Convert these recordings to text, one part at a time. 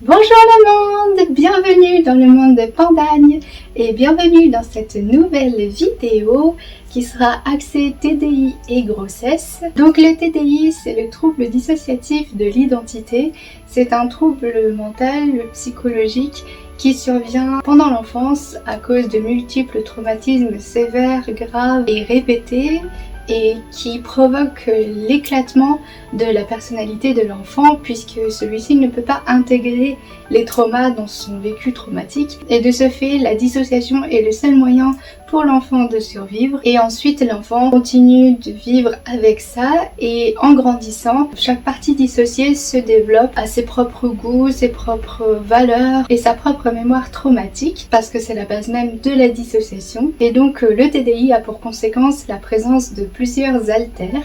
Bonjour le monde, bienvenue dans le monde de Pandagne et bienvenue dans cette nouvelle vidéo qui sera axée TDI et grossesse. Donc le TDI, c'est le trouble dissociatif de l'identité. C'est un trouble mental, psychologique qui survient pendant l'enfance à cause de multiples traumatismes sévères, graves et répétés, et qui provoque l'éclatement de la personnalité de l'enfant puisque celui-ci ne peut pas intégrer les traumas dans son vécu traumatique, et de ce fait la dissociation est le seul moyen pour l'enfant de survivre, et ensuite l'enfant continue de vivre avec ça, et en grandissant chaque partie dissociée se développe à ses propres goûts, ses propres valeurs et sa propre mémoire traumatique, parce que c'est la base même de la dissociation. Et donc le TDI a pour conséquence la présence de plusieurs haltères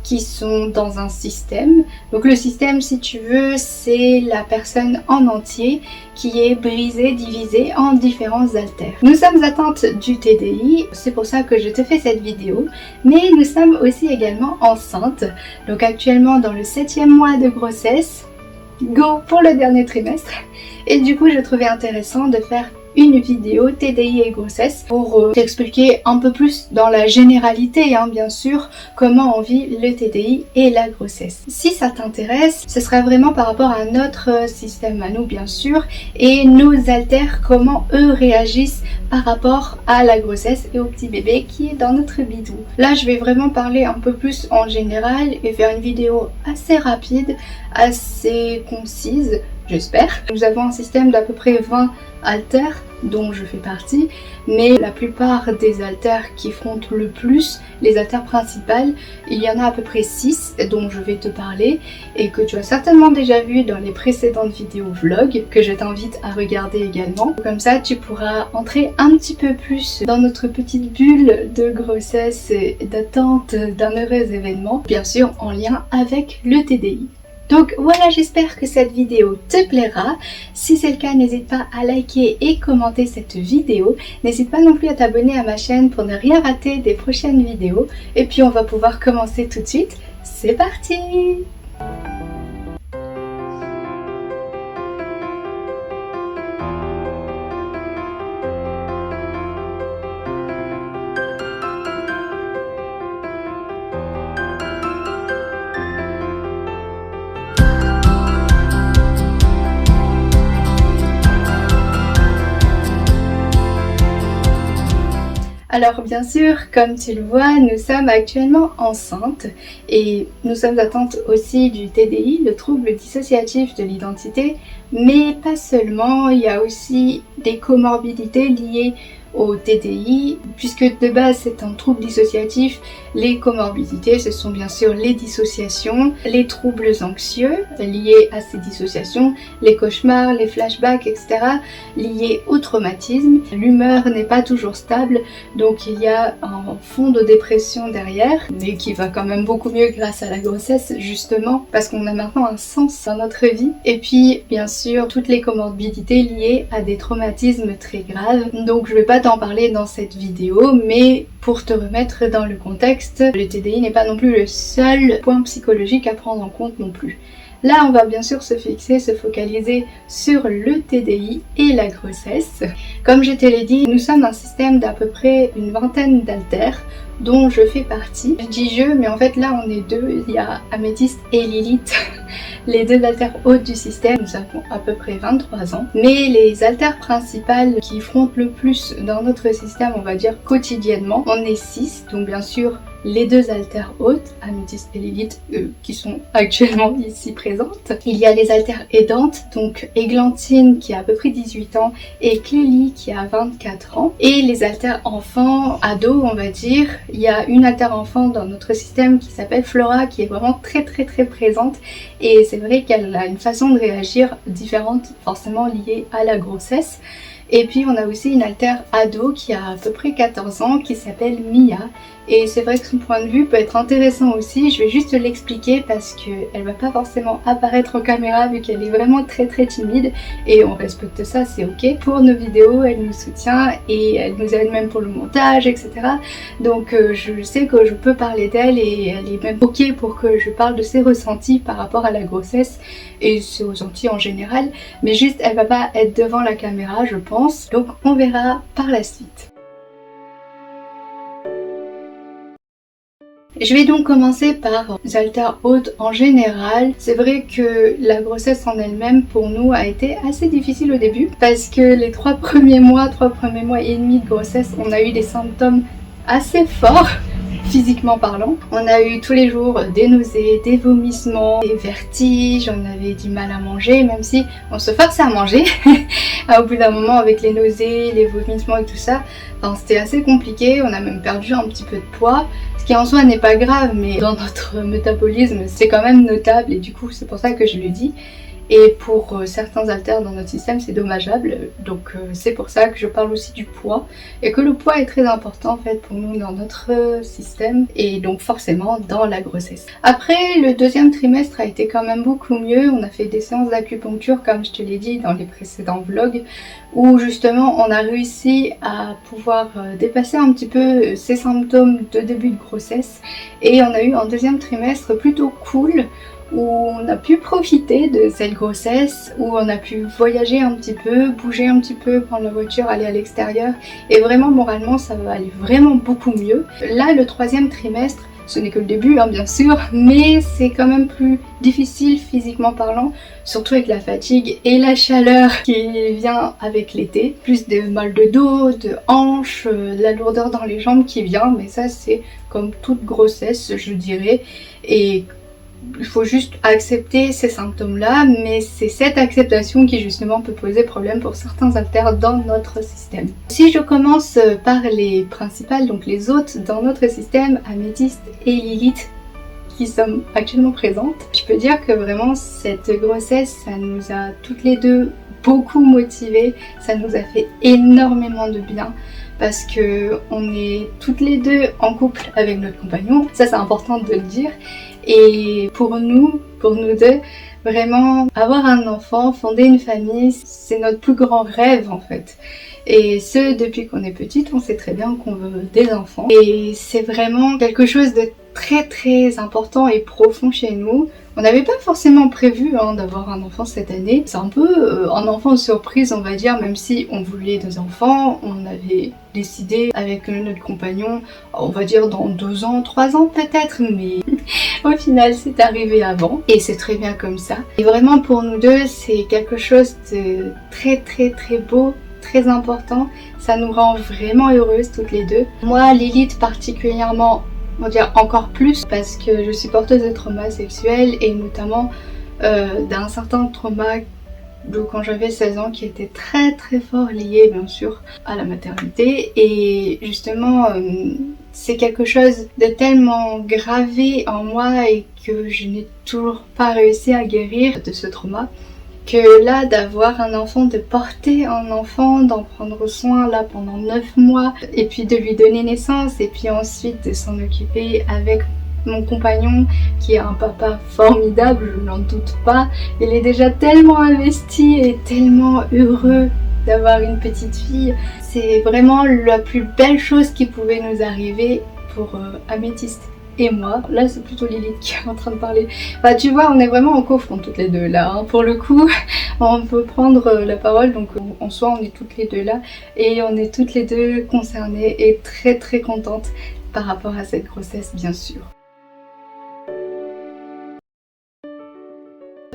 qui sont dans un système. Donc le système, si tu veux, c'est la personne en entier qui est brisée, divisée en différents haltères. Nous sommes atteintes du TDI, c'est pour ça que je te fais cette vidéo, mais nous sommes aussi également enceintes. Donc actuellement dans le 7e mois de grossesse, go pour le dernier trimestre, et du coup je trouvais intéressant de faire une vidéo TDI et grossesse pour t'expliquer un peu plus dans la généralité, bien sûr, comment on vit le TDI et la grossesse. Si ça t'intéresse, ce sera vraiment par rapport à notre système à nous, bien sûr, et nos haltères, comment eux réagissent par rapport à la grossesse et au petit bébé qui est dans notre bidou. Là, je vais vraiment parler un peu plus en général et faire une vidéo assez rapide, assez concise, j'espère. Nous avons un système d'à peu près 20 haltères dont je fais partie, mais la plupart des haltères qui frontent le plus, les haltères principales, il y en a à peu près 6 dont je vais te parler et que tu as certainement déjà vu dans les précédentes vidéos vlog que je t'invite à regarder également. Comme ça tu pourras entrer un petit peu plus dans notre petite bulle de grossesse et d'attente d'un heureux événement, bien sûr en lien avec le TDI. Donc voilà, j'espère que cette vidéo te plaira. Si c'est le cas, n'hésite pas à liker et commenter cette vidéo. N'hésite pas non plus à t'abonner à ma chaîne pour ne rien rater des prochaines vidéos. Et puis on va pouvoir commencer tout de suite. C'est parti! Alors bien sûr, comme tu le vois, nous sommes actuellement enceintes et nous sommes atteintes aussi du TDI, le trouble dissociatif de l'identité, mais pas seulement, il y a aussi des comorbidités liées au TDI, puisque de base c'est un trouble dissociatif. Les comorbidités, ce sont bien sûr les dissociations, les troubles anxieux liés à ces dissociations, les cauchemars, les flashbacks, etc. liés au traumatisme. L'humeur n'est pas toujours stable, donc il y a un fond de dépression derrière, mais qui va quand même beaucoup mieux grâce à la grossesse, justement, parce qu'on a maintenant un sens dans notre vie. Et puis, bien sûr, toutes les comorbidités liées à des traumatismes très graves. Donc je vais pas t'en parler dans cette vidéo, mais pour te remettre dans le contexte, le TDI n'est pas non plus le seul point psychologique à prendre en compte non plus. Là, on va bien sûr se focaliser sur le TDI et la grossesse. Comme je te l'ai dit, nous sommes un système d'à peu près une vingtaine d'haltères dont je fais partie. Je dis je, mais en fait là on est deux, il y a Améthyste et Lilith, les deux haltères hautes du système. Nous avons à peu près 23 ans, mais les haltères principales qui frontent le plus dans notre système, on va dire quotidiennement, on est 6, donc bien sûr les deux haltères hautes, Améthyste et Lilith, qui sont actuellement ici présentes. Il y a les haltères aidantes, donc Églantine qui a à peu près 18 ans et Clélie qui a 24 ans. Et les haltères enfants, ados on va dire, il y a une haltère enfant dans notre système qui s'appelle Flora, qui est vraiment très présente, et c'est vrai qu'elle a une façon de réagir différente, forcément liée à la grossesse. Et puis on a aussi une haltère ado qui a à peu près 14 ans qui s'appelle Mia et c'est vrai que son point de vue peut être intéressant aussi. Je vais juste l'expliquer parce qu'elle va pas forcément apparaître en caméra vu qu'elle est vraiment très timide, et on respecte ça, c'est ok. Pour nos vidéos, elle nous soutient et elle nous aide même pour le montage, etc. Donc je sais que je peux parler d'elle et elle est même ok pour que je parle de ses ressentis par rapport à la grossesse et ses ressentis en général, mais juste elle va pas être devant la caméra je pense, donc on verra par la suite. Je vais donc commencer par les haltères hautes en général. C'est vrai que la grossesse en elle-même pour nous a été assez difficile au début parce que les 3 premiers mois et demi de grossesse, on a eu des symptômes assez forts physiquement parlant. On a eu tous les jours des nausées, des vomissements, des vertiges, on avait du mal à manger même si on se forçait à manger. Au bout d'un moment avec les nausées, les vomissements et tout ça, enfin, c'était assez compliqué, on a même perdu un petit peu de poids. Ce qui en soi n'est pas grave, mais dans notre métabolisme c'est quand même notable et du coup c'est pour ça que je le dis. Et pour certains haltères dans notre système c'est dommageable, donc c'est pour ça que je parle aussi du poids et que le poids est très important en fait pour nous dans notre système et donc forcément dans la grossesse. Après le deuxième trimestre a été quand même beaucoup mieux, on a fait des séances d'acupuncture comme je te l'ai dit dans les précédents vlogs où justement on a réussi à pouvoir dépasser un petit peu ces symptômes de début de grossesse et on a eu un deuxième trimestre plutôt cool où on a pu profiter de cette grossesse, où on a pu voyager un petit peu, bouger un petit peu, prendre la voiture, aller à l'extérieur et vraiment moralement ça va aller vraiment beaucoup mieux. Là le troisième trimestre, ce n'est que le début hein, bien sûr, mais c'est quand même plus difficile physiquement parlant, surtout avec la fatigue et la chaleur qui vient avec l'été, plus de mal de dos, de hanches, la lourdeur dans les jambes qui vient, mais ça c'est comme toute grossesse je dirais, et il faut juste accepter ces symptômes-là, mais c'est cette acceptation qui justement peut poser problème pour certains haltères dans notre système. Si je commence par les principales, donc les hôtes dans notre système, Améthyste et Lilith, qui sont actuellement présentes, je peux dire que vraiment cette grossesse, ça nous a toutes les deux beaucoup motivées, ça nous a fait énormément de bien. Parce que on est toutes les deux en couple avec notre compagnon, ça c'est important de le dire. Et pour nous deux, vraiment avoir un enfant, fonder une famille, c'est notre plus grand rêve en fait. Et ce depuis qu'on est petite, on sait très bien qu'on veut des enfants. Et c'est vraiment quelque chose de très important et profond chez nous. On n'avait pas forcément prévu hein, d'avoir un enfant cette année. C'est un peu un enfant surprise on va dire, même si on voulait des enfants. On avait décidé avec notre compagnon, on va dire dans 2 ans, 3 ans peut-être, mais au final c'est arrivé avant. Et c'est très bien comme ça. Et vraiment pour nous deux c'est quelque chose de très beau, très important. Ça nous rend vraiment heureuses toutes les deux. Moi Lilith particulièrement, on va dire encore plus parce que je suis porteuse de trauma sexuel et notamment d'un certain trauma de quand j'avais 16 ans qui était très fort lié bien sûr à la maternité et justement c'est quelque chose de tellement gravé en moi et que je n'ai toujours pas réussi à guérir de ce trauma que là d'avoir un enfant, de porter un enfant, d'en prendre soin là pendant 9 mois et puis de lui donner naissance et puis ensuite de s'en occuper avec mon compagnon qui est un papa formidable, je n'en doute pas. Il est déjà tellement investi et tellement heureux d'avoir une petite fille. C'est vraiment la plus belle chose qui pouvait nous arriver pour Améthyste et moi. Là c'est plutôt Lilith qui est en train de parler. Bah tu vois on est vraiment en cofre toutes les deux là hein. Pour le coup on peut prendre la parole, donc en soi on est toutes les deux là et on est toutes les deux concernées et très contentes par rapport à cette grossesse bien sûr.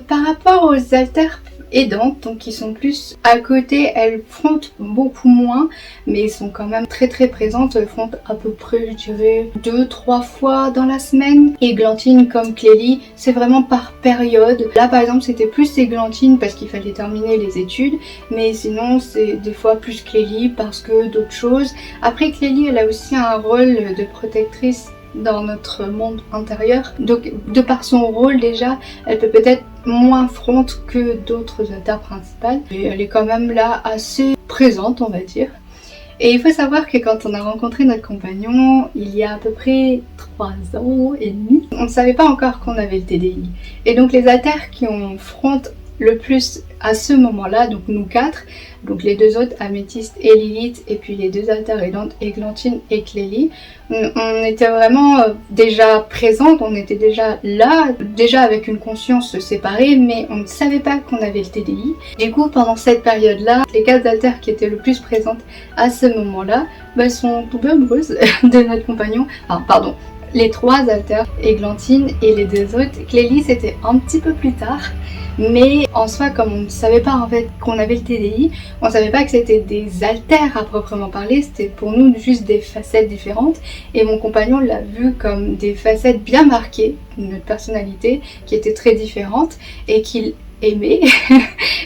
Par rapport aux haltères aidantes, donc qui sont plus à côté, elles frontent beaucoup moins, mais elles sont quand même très présentes. Elles frontent à peu près, je dirais, 2-3 fois dans la semaine. Églantine comme Clélie, c'est vraiment par période. Là par exemple c'était plus Églantine parce qu'il fallait terminer les études, mais sinon c'est des fois plus Clélie parce que d'autres choses. Après Clélie elle a aussi un rôle de protectrice dans notre monde intérieur, donc de par son rôle déjà elle peut peut-être moins fronte que d'autres haltères principales et elle est quand même là assez présente on va dire. Et il faut savoir que quand on a rencontré notre compagnon, il y a à peu près 3 ans et demi, on ne savait pas encore qu'on avait le TDI. Et donc les haltères qui on fronte le plus à ce moment-là, donc nous 4, donc les 2 autres, Améthyste et Lilith, et puis les 2 haltères aidantes, Églantine et Clélie, on était vraiment déjà présentes, on était déjà là, déjà avec une conscience séparée, mais on ne savait pas qu'on avait le TDI. Du coup, pendant cette période-là, les 4 haltères qui étaient le plus présentes à ce moment-là, sont tombées amoureuses de notre compagnon, pardon, les 3 haltères, Églantine et les 2 autres. Clélie, c'était un petit peu plus tard. Mais en soi, comme on ne savait pas en fait qu'on avait le TDI, on ne savait pas que c'était des haltères à proprement parler, c'était pour nous juste des facettes différentes. Et mon compagnon l'a vu comme des facettes bien marquées de notre personnalité, qui étaient très différentes et qu'il aimait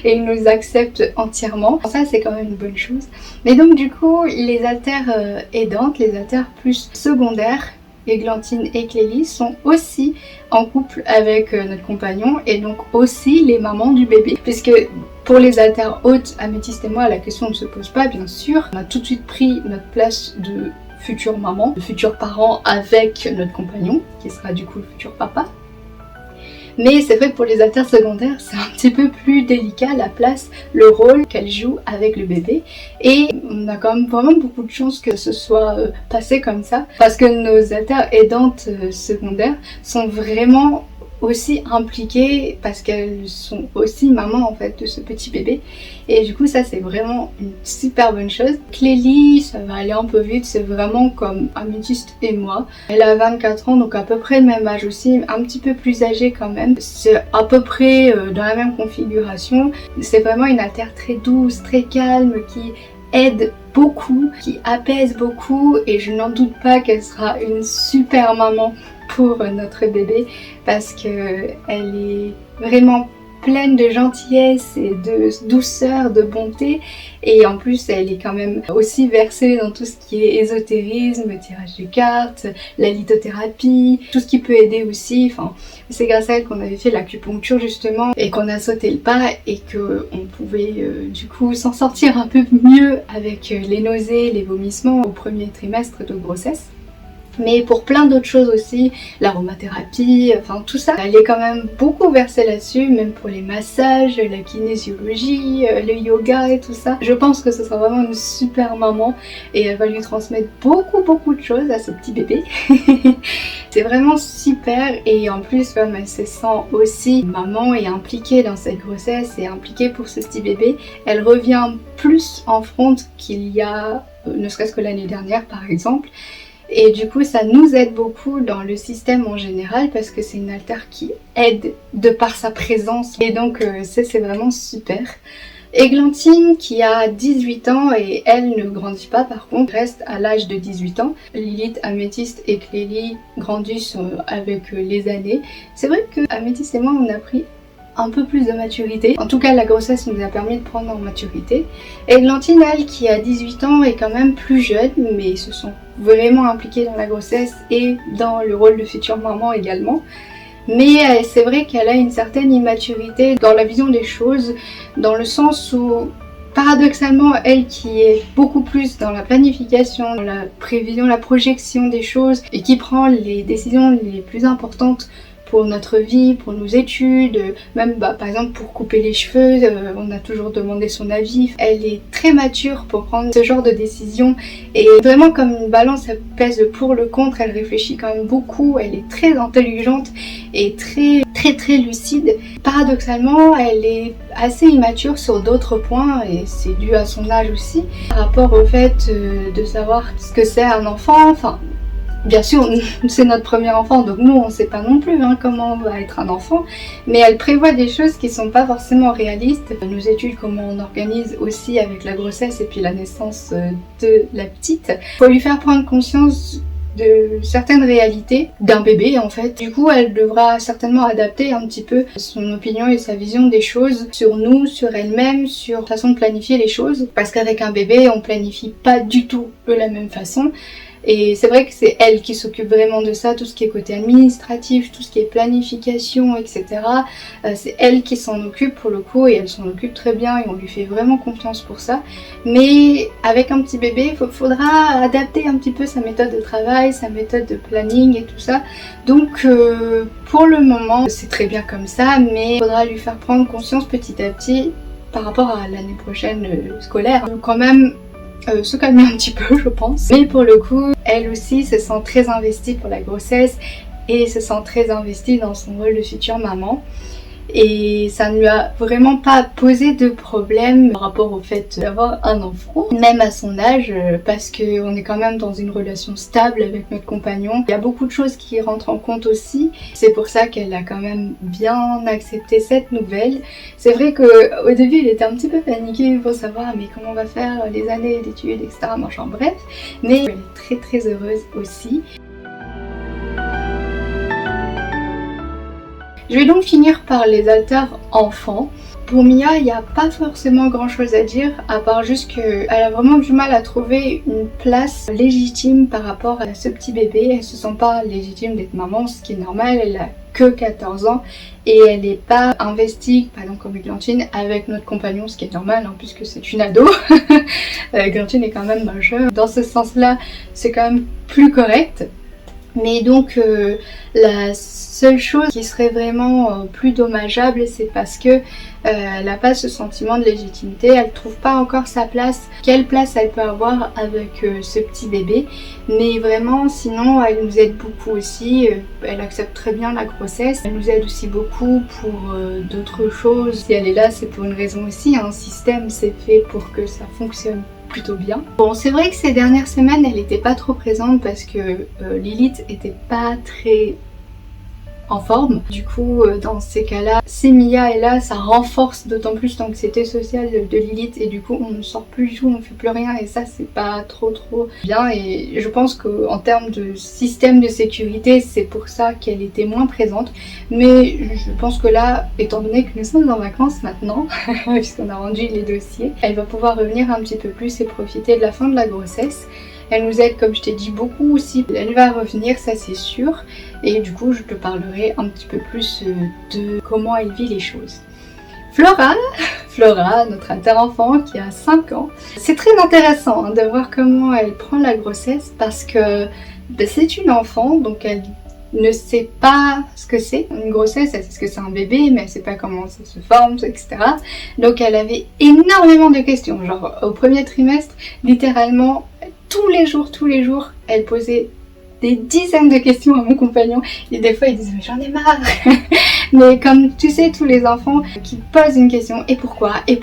et il nous accepte entièrement. Ça, c'est quand même une bonne chose. Mais donc du coup, les haltères aidantes, les haltères plus secondaires, Églantine et Clélie sont aussi en couple avec notre compagnon et donc aussi les mamans du bébé, puisque pour les haltères hautes, Améthyste et moi, la question ne se pose pas bien sûr. On a tout de suite pris notre place de future maman, de futurs parents avec notre compagnon qui sera du coup le futur papa. Mais c'est vrai que pour les haltères secondaires, c'est un petit peu plus délicat la place, le rôle qu'elle joue avec le bébé. Et on a quand même vraiment beaucoup de chance que ce soit passé comme ça. Parce que nos haltères aidantes secondaires sont vraiment aussi impliquées parce qu'elles sont aussi maman en fait de ce petit bébé. Et du coup ça c'est vraiment une super bonne chose. Clélie, ça va aller un peu vite, c'est vraiment comme Améthyste et moi. Elle a 24 ans donc à peu près le même âge aussi, un petit peu plus âgée quand même. C'est à peu près dans la même configuration. C'est vraiment une haltère très douce, très calme qui aide beaucoup, qui apaise beaucoup et je n'en doute pas qu'elle sera une super maman pour notre bébé parce que elle est vraiment pleine de gentillesse et de douceur, de bonté et en plus elle est quand même aussi versée dans tout ce qui est ésotérisme, tirage de cartes, la lithothérapie, tout ce qui peut aider aussi. Enfin, c'est grâce à elle qu'on avait fait l'acupuncture justement et qu'on a sauté le pas et qu'on pouvait du coup s'en sortir un peu mieux avec les nausées, les vomissements au premier trimestre de grossesse. Mais pour plein d'autres choses aussi, l'aromathérapie, enfin tout ça, elle est quand même beaucoup versée là-dessus, même pour les massages, la kinésiologie, le yoga et tout ça. Je pense que ce sera vraiment une super maman et elle va lui transmettre beaucoup de choses à ce petit bébé. C'est vraiment super et en plus comme elle se sent aussi maman et impliquée dans cette grossesse et impliquée pour ce petit bébé, elle revient plus en front qu'il y a ne serait-ce que l'année dernière par exemple. Et du coup ça nous aide beaucoup dans le système en général parce que c'est une haltère qui aide de par sa présence et donc c'est vraiment super. Églantine qui a 18 ans et elle ne grandit pas par contre, reste à l'âge de 18 ans. Lilith, Améthyste et Clélie grandissent avec les années. C'est vrai que Améthyste et moi on a pris un peu plus de maturité. En tout cas, la grossesse nous a permis de prendre en maturité. Églantine, elle, qui a 18 ans, est quand même plus jeune, mais se sont vraiment impliquées dans la grossesse et dans le rôle de future maman également. Mais c'est vrai qu'elle a une certaine immaturité dans la vision des choses, dans le sens où, paradoxalement, elle qui est beaucoup plus dans la planification, dans la prévision, la projection des choses, et qui prend les décisions les plus importantes pour notre vie, pour nos études, même par exemple pour couper les cheveux, on a toujours demandé son avis. Elle est très mature pour prendre ce genre de décision et vraiment comme une balance, elle pèse le pour le contre, elle réfléchit quand même beaucoup, elle est très intelligente et très lucide. Paradoxalement, elle est assez immature sur d'autres points et c'est dû à son âge aussi, par rapport au fait de savoir ce que c'est un enfant, enfin bien sûr, c'est notre premier enfant, donc nous on sait pas non plus comment va être un enfant, mais elle prévoit des choses qui sont pas forcément réalistes. Nos études, comment on organise aussi avec la grossesse et puis la naissance de la petite. Faut lui faire prendre conscience de certaines réalités d'un bébé en fait. Du coup, elle devra certainement adapter un petit peu son opinion et sa vision des choses sur nous, sur elle-même, sur la façon de planifier les choses. Parce qu'avec un bébé, on planifie pas du tout de la même façon. Et c'est vrai que c'est elle qui s'occupe vraiment de ça, tout ce qui est côté administratif, tout ce qui est planification, etc. C'est elle qui s'en occupe pour le coup et elle s'en occupe très bien et on lui fait vraiment confiance pour ça. Mais avec un petit bébé, il faudra adapter un petit peu sa méthode de travail, sa méthode de planning et tout ça. Donc pour le moment, c'est très bien comme ça, mais il faudra lui faire prendre conscience petit à petit par rapport à l'année prochaine scolaire. Quand même se calmer un petit peu, je pense. Mais pour le coup, elle aussi se sent très investie pour la grossesse et se sent très investie dans son rôle de future maman. Et ça ne lui a vraiment pas posé de problème par rapport au fait d'avoir un enfant, même à son âge, parce qu'on est quand même dans une relation stable avec notre compagnon. Il y a beaucoup de choses qui rentrent en compte aussi. C'est pour ça qu'elle a quand même bien accepté cette nouvelle. C'est vrai qu'au début, il était un petit peu paniqué pour savoir mais comment on va faire les années d'études, etc. Machin, bref. Mais elle est très très heureuse aussi. Je vais donc finir par les haltères enfants. Pour Mia, il n'y a pas forcément grand chose à dire, à part juste qu'elle a vraiment du mal à trouver une place légitime par rapport à ce petit bébé. Elle se sent pas légitime d'être maman, ce qui est normal, elle a que 14 ans et elle n'est pas investie, par exemple comme Glantine, avec notre compagnon, ce qui est normal hein, puisque c'est une ado. Glantine est quand même majeure. Dans ce sens-là, c'est quand même plus correct. Mais donc la seule chose qui serait vraiment plus dommageable, c'est parce que elle n'a pas ce sentiment de légitimité, elle trouve pas encore sa place, quelle place elle peut avoir avec ce petit bébé. Mais vraiment sinon elle nous aide beaucoup aussi, elle accepte très bien la grossesse, elle nous aide aussi beaucoup pour d'autres choses. Si elle est là, c'est pour une raison aussi, un système c'est fait pour que ça fonctionne plutôt bien. Bon, c'est vrai que ces dernières semaines, elle n'était pas trop présente parce que Lilith était pas très en forme. Du coup, dans ces cas-là, si Mia est là, ça renforce d'autant plus l'anxiété sociale de Lilith et du coup, on ne sort plus du tout, on fait plus rien et ça, c'est pas trop bien. Et je pense qu'en termes de système de sécurité, c'est pour ça qu'elle était moins présente. Mais je pense que là, étant donné que nous sommes en vacances maintenant, puisqu'on a rendu les dossiers, elle va pouvoir revenir un petit peu plus et profiter de la fin de la grossesse. Elle nous aide, comme je t'ai dit, beaucoup aussi. Elle va revenir, ça c'est sûr. Et du coup, je te parlerai un petit peu plus de comment elle vit les choses. Flora, notre haltère-enfant qui a 5 ans. C'est très intéressant hein, de voir comment elle prend la grossesse parce que c'est une enfant, donc elle ne sait pas ce que c'est une grossesse, elle sait ce que c'est un bébé, mais elle sait pas comment ça se forme, etc. Donc elle avait énormément de questions. Genre au premier trimestre, littéralement, tous les jours, elle posait des dizaines de questions à mon compagnon et des fois il disait mais j'en ai marre. Mais comme tu sais tous les enfants qui posent une question et pourquoi et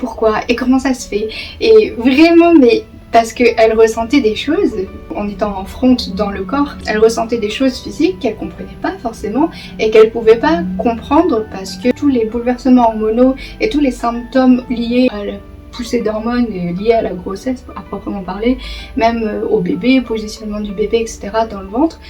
comment ça se fait et vraiment mais parce qu'elle ressentait des choses en étant en front dans le corps, elle ressentait des choses physiques qu'elle comprenait pas forcément et qu'elle pouvait pas comprendre parce que tous les bouleversements hormonaux et tous les symptômes liés à la poussée d'hormones liées à la grossesse à proprement parler, même au bébé, positionnement du bébé, etc. dans le ventre,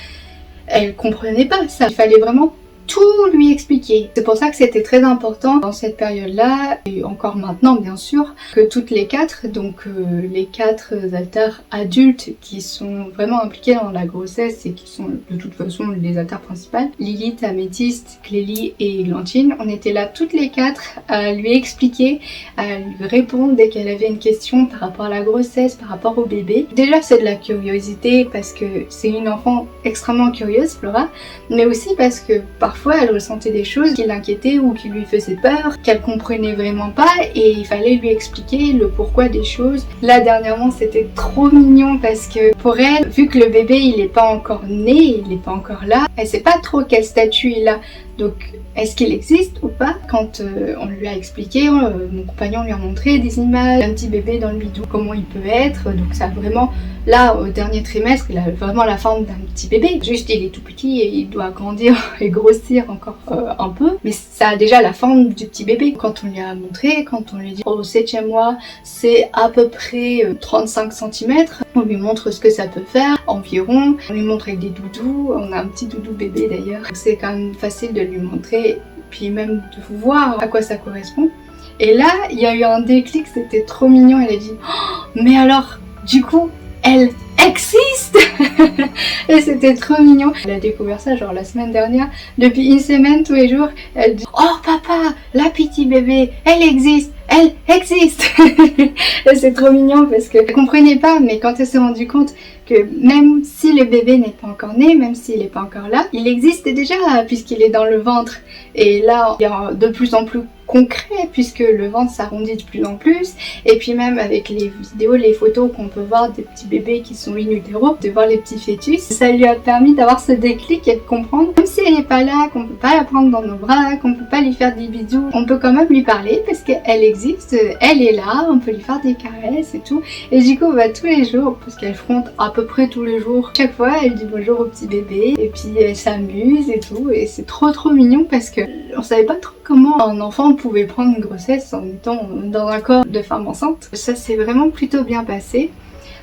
elle comprenait pas ça. Il fallait vraiment tout lui expliquer. C'est pour ça que c'était très important dans cette période-là, et encore maintenant bien sûr, que toutes les quatre, donc les 4 haltères adultes qui sont vraiment impliqués dans la grossesse et qui sont de toute façon les haltères principales, Lilith, Améthyste, Clélie et Glantine, on était là toutes les 4 à lui expliquer, à lui répondre dès qu'elle avait une question par rapport à la grossesse, par rapport au bébé. Déjà c'est de la curiosité parce que c'est une enfant extrêmement curieuse, Flora, mais aussi parce que parfois elle ressentait des choses qui l'inquiétaient ou qui lui faisaient peur, qu'elle comprenait vraiment pas et il fallait lui expliquer le pourquoi des choses. Là dernièrement c'était trop mignon parce que pour elle, vu que le bébé il est pas encore né, il est pas encore là, elle sait pas trop quel statut il a. Donc est-ce qu'il existe ou pas? Quand on lui a expliqué, mon compagnon lui a montré des images d'un petit bébé dans le bidon, comment il peut être, donc ça a vraiment, là au dernier trimestre, il a vraiment la forme d'un petit bébé, juste il est tout petit et il doit grandir et grossir encore un peu, mais ça a déjà la forme du petit bébé. Quand on lui a montré, quand on lui dit au 7e mois c'est à peu près 35 cm, on lui montre ce que ça peut faire environ, on lui montre avec des doudous, on a un petit doudou bébé d'ailleurs, c'est quand même facile de lui montrer, puis même de voir à quoi ça correspond. Et là, il y a eu un déclic, c'était trop mignon, elle a dit oh, mais alors, du coup, elle existe. existe. Et c'était trop mignon. Elle a découvert ça genre la semaine dernière. Depuis une semaine, tous les jours, elle dit « Oh papa, la petite bébé, elle existe, elle existe !» Et c'est trop mignon parce qu'elle comprenait pas, mais quand elle s'est rendue compte que même si le bébé n'est pas encore né, même s'il n'est pas encore là, il existe déjà puisqu'il est dans le ventre. Et là, il y a de plus en plus concret puisque le ventre s'arrondit de plus en plus, et puis même avec les vidéos, les photos qu'on peut voir des petits bébés qui sont in utero, de voir les petits fœtus, ça lui a permis d'avoir ce déclic et de comprendre, même si elle n'est pas là, qu'on peut pas la prendre dans nos bras, qu'on peut pas lui faire des bisous, on peut quand même lui parler parce qu'elle existe, elle est là, on peut lui faire des caresses et tout. Et du coup tous les jours, parce qu'elle fronte à peu près tous les jours, chaque fois elle dit bonjour au petit bébé et puis elle s'amuse et tout, et c'est trop mignon parce que on savait pas trop comment un enfant pouvait prendre une grossesse en étant dans un corps de femme enceinte. Ça s'est vraiment plutôt bien passé.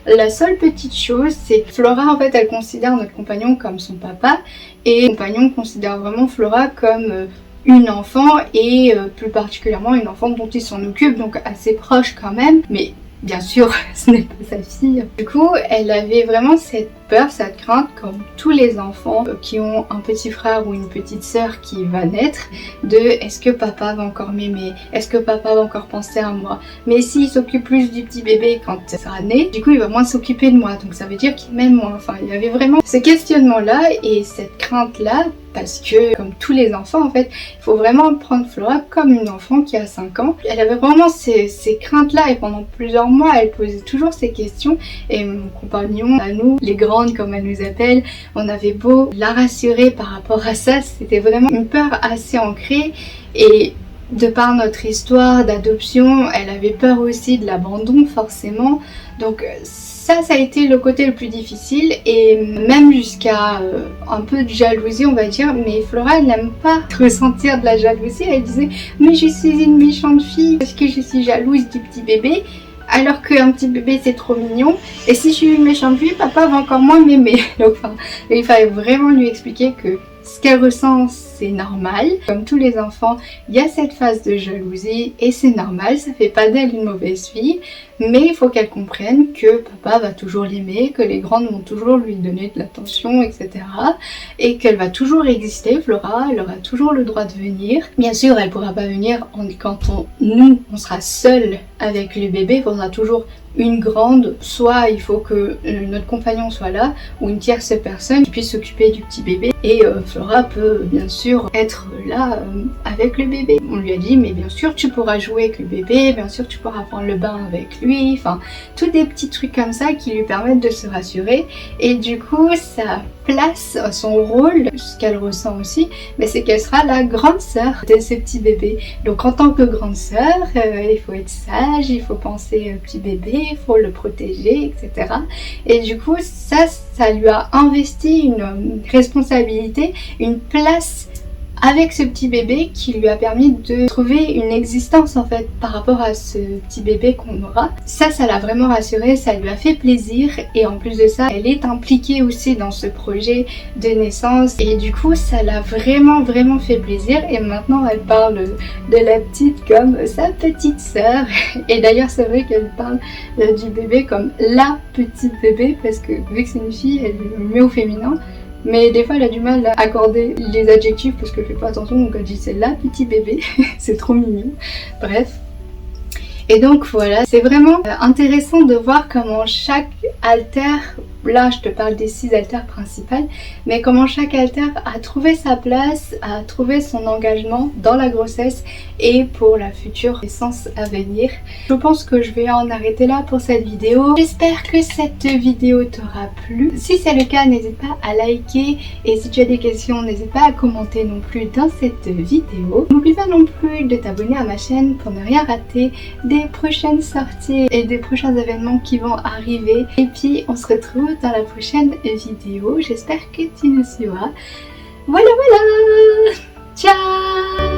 La seule petite chose, c'est que Flora, en fait, elle considère notre compagnon comme son papa, et mon compagnon considère vraiment Flora comme une enfant, et plus particulièrement une enfant dont il s'en occupe, donc assez proche quand même, mais bien sûr, ce n'est pas sa fille. Du coup, elle avait vraiment cette peur, cette crainte, comme tous les enfants qui ont un petit frère ou une petite sœur qui va naître, de est-ce que papa va encore m'aimer? Est-ce que papa va encore penser à moi? Mais s'il s'occupe plus du petit bébé quand il sera né, du coup il va moins s'occuper de moi, donc ça veut dire qu'il m'aime moins. Enfin, il y avait vraiment ce questionnement-là et cette crainte-là, parce que, comme tous les enfants en fait, il faut vraiment prendre Flora comme une enfant qui a 5 ans. Elle avait vraiment ces craintes-là et pendant plusieurs mois, elle posait toujours ces questions et mon compagnon, à nous, les grandes comme elle nous appelle, on avait beau la rassurer par rapport à ça, c'était vraiment une peur assez ancrée et de par notre histoire d'adoption, elle avait peur aussi de l'abandon forcément, donc ça a été le côté le plus difficile et même jusqu'à un peu de jalousie on va dire, mais Flora elle n'aime pas ressentir de la jalousie, elle disait mais je suis une méchante fille parce que je suis jalouse du petit bébé alors qu'un petit bébé c'est trop mignon et si je suis une méchante fille papa va encore moins m'aimer. Donc enfin, il fallait vraiment lui expliquer que ce qu'elle ressent c'est normal, comme tous les enfants il y a cette phase de jalousie et c'est normal, ça fait pas d'elle une mauvaise fille, mais il faut qu'elle comprenne que papa va toujours l'aimer, que les grandes vont toujours lui donner de l'attention, etc. Et qu'elle va toujours exister, Flora, elle aura toujours le droit de venir. Bien sûr elle pourra pas venir quand on sera seul avec le bébé, il faudra toujours une grande, soit il faut que notre compagnon soit là ou une tierce personne qui puisse s'occuper du petit bébé et Flora peut bien sûr être là avec le bébé. On lui a dit mais bien sûr tu pourras jouer avec le bébé, bien sûr tu pourras prendre le bain avec lui, enfin tous des petits trucs comme ça qui lui permettent de se rassurer et du coup sa place, son rôle, ce qu'elle ressent aussi, mais c'est qu'elle sera la grande sœur de ce petit bébé. Donc en tant que grande sœur, il faut être sage, il faut penser au petit bébé, il faut le protéger, etc. Et du coup ça lui a investi une responsabilité, une place avec ce petit bébé qui lui a permis de trouver une existence en fait par rapport à ce petit bébé qu'on aura. Ça l'a vraiment rassurée, ça lui a fait plaisir et en plus de ça elle est impliquée aussi dans ce projet de naissance et du coup ça l'a vraiment fait plaisir et maintenant elle parle de la petite comme sa petite sœur et d'ailleurs c'est vrai qu'elle parle du bébé comme la petite bébé parce que vu que c'est une fille elle le met au féminin. Mais des fois elle a du mal à accorder les adjectifs parce qu'elle fait pas attention, donc elle dit c'est la petit bébé, c'est trop mignon, bref. Et donc voilà, c'est vraiment intéressant de voir comment chaque haltère, là je te parle des 6 haltères principales, mais comment chaque haltère a trouvé sa place, a trouvé son engagement dans la grossesse et pour la future naissance à venir. Je pense que je vais en arrêter là pour cette vidéo. J'espère que cette vidéo t'aura plu. Si c'est le cas, n'hésite pas à liker et si tu as des questions, n'hésite pas à commenter non plus dans cette vidéo. N'oublie pas non plus de t'abonner à ma chaîne pour ne rien rater des prochaines sorties et des prochains événements qui vont arriver. Et puis on se retrouve dans la prochaine vidéo. J'espère que tu nous suivras. Voilà, ciao.